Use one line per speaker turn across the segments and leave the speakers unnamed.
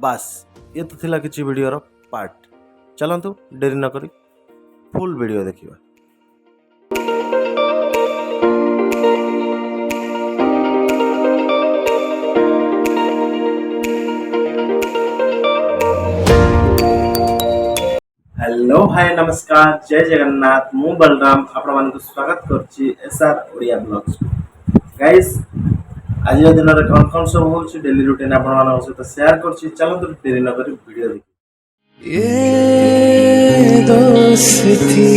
बास ये तो थिला किछि वीडियो पार्ट। चलंतु डेरी न करी फुल वीडियो देखिबा। हेलो हाय नमस्कार जय जगन्नाथ मु बलराम आपण मानक स्वागत करछि एसआर ओडिया ब्लॉग्स। गाइस आज दिन रे कौन कौन सब होछि डेली रूटीन आपण मानक सहित शेयर करछि। चलंतु देरी न करी वीडियो देखि।
ये दोस्ती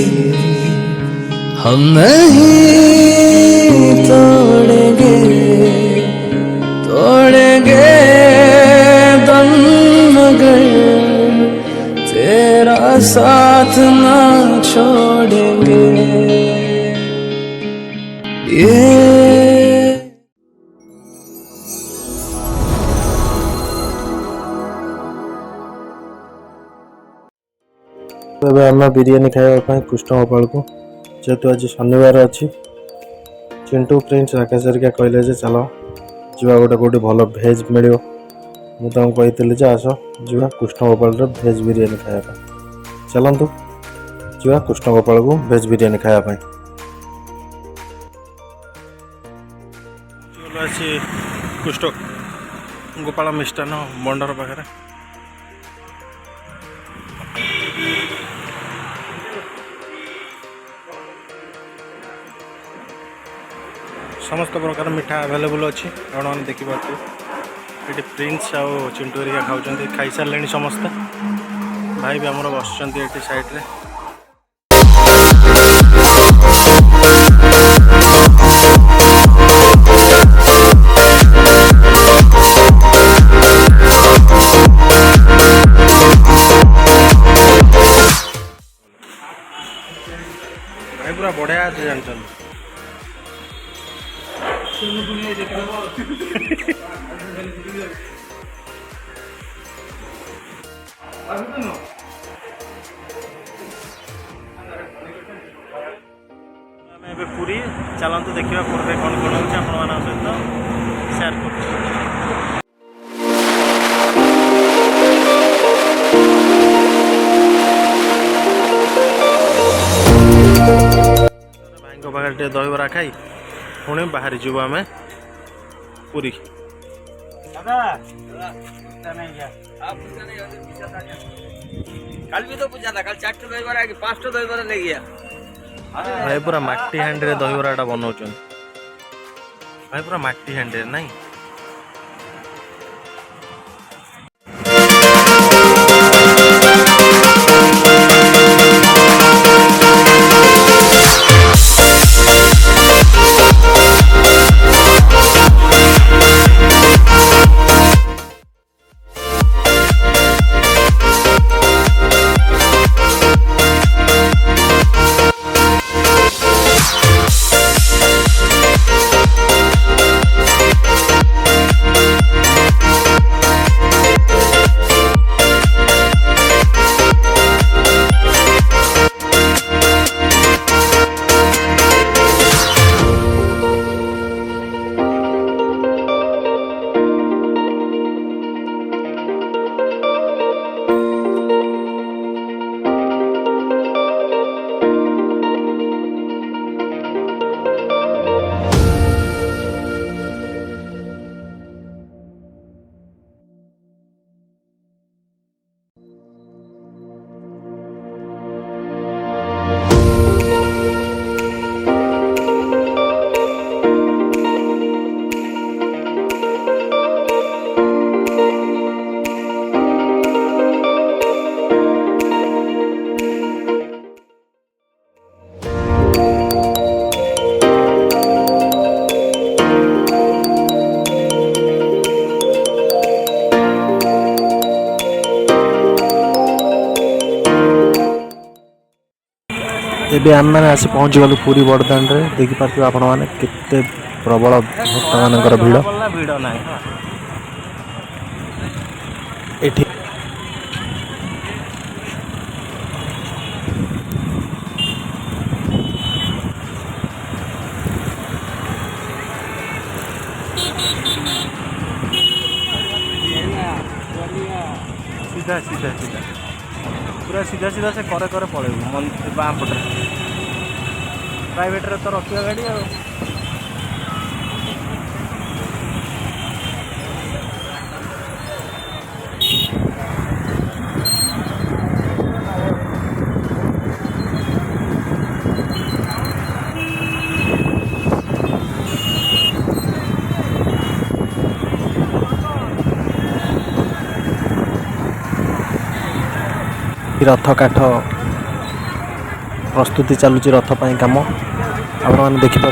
हम नहीं तोड़ेंगे तोड़ेंगे दम मगर तेरा साथ ना छोड़ेंगे। ये
ଏବେ ଆମେ ବିରିୟାନୀ ଖାଇବା ପାଇଁ କୃଷ୍ଣଗୋପାଳ को जेहेतु आज शनिवार अच्छी चिंटू प्रिंस राकेश हरिका कहले जे चलो जीवा गोटे कौटी भल भेज मिल मुझे कही आस जीवा कृष्णगोपाल भेज बिरीयानी खाया चलतु जीवा कृष्णगोपाल को भेज बिरीयानी खाया कृष्ण गोपाल मिष्टान बंडर पाखे समस्त प्रकार मिठा अवेलेबल अच्छी आपने देखिपे ये प्रिंस आउ चिंटू हरिका खाऊँ खाई सारे समस्ते भाई भी आमर बस साइड्रे भाई पूरा बढ़िया अच्छे जानते पूरी चलतु देखा पूरी कौन कौन हो सहित शेयर कर भाई पाखे दहीबरा खाई पुणी बाहरी जीव आम पूरी
कल भी तो पूछा था, कल 4 दहीबरा कि 5 दहीबरा ले गया।
भाई पूरा माटी हांडी रे दहीबराटा बनाउछन भाई पूरा माटी हांडी रे नहीं एबे आम मैंने आसी पहुँची गलु पूरी बड़दान रे देखिपे आपण मैंने केते प्रबल भक्त मानकर भिड़
भिड़ ना
एठी सीधा सीधा सीधा पूरा सीधा सीधा से करे करे पड़ेगा बाँ पटे प्राइवेट रे तो रखिया गाड़ी आ रथ काठ प्रस्तुति चलुची रथ पाई काम आपण देखिपे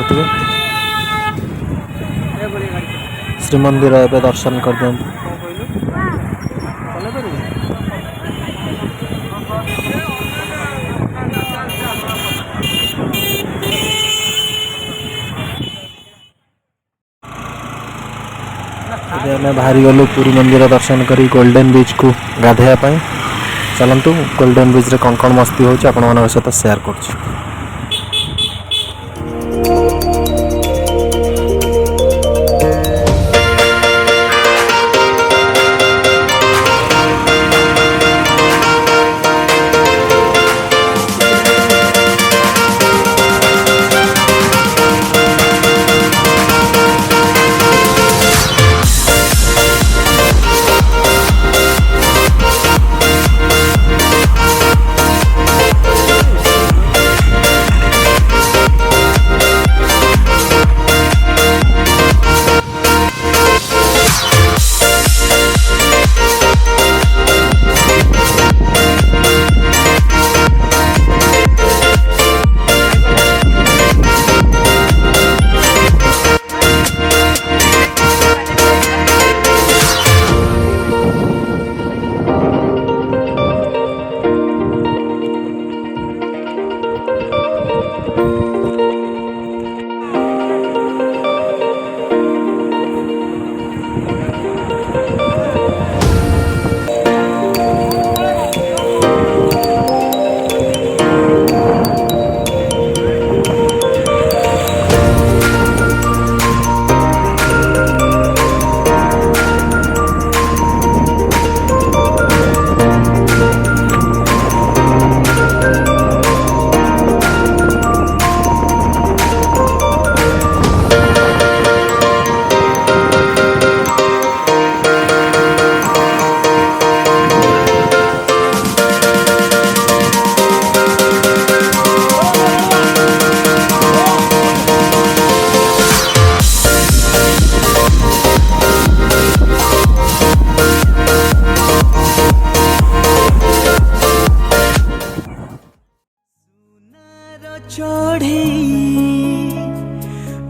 श्रीमंदिर एवं दर्शन कर दिखाँ बाहरी गलु पुरी मंदिर दर्शन करी गोल्डन बीच को गाधेया चलतु गोल्डन बीच रे कौन मस्ती होची आपण मन सहित शेयर करछु।
चढ़े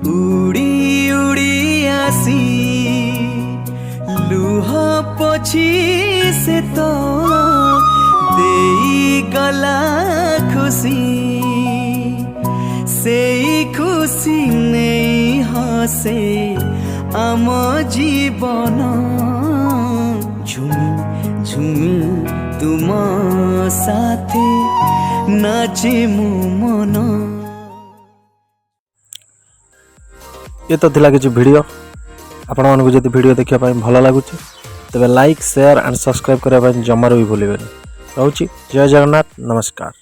उड़ी उड़ी आसी लुह पोछी से तो देई गला खुशी से खुशी नहीं हसे आम जीवन झुमी झुमी तुम साथे नाचे मो मन।
ये तो थिला किछि वीडियो आपण मानकु जदि वीडियो देखिया पई भल लागुछि तबे लाइक शेयर एंड सब्सक्राइब करबा जमारो भी भूलिबेनी। रहउछि जय जगन्नाथ नमस्कार।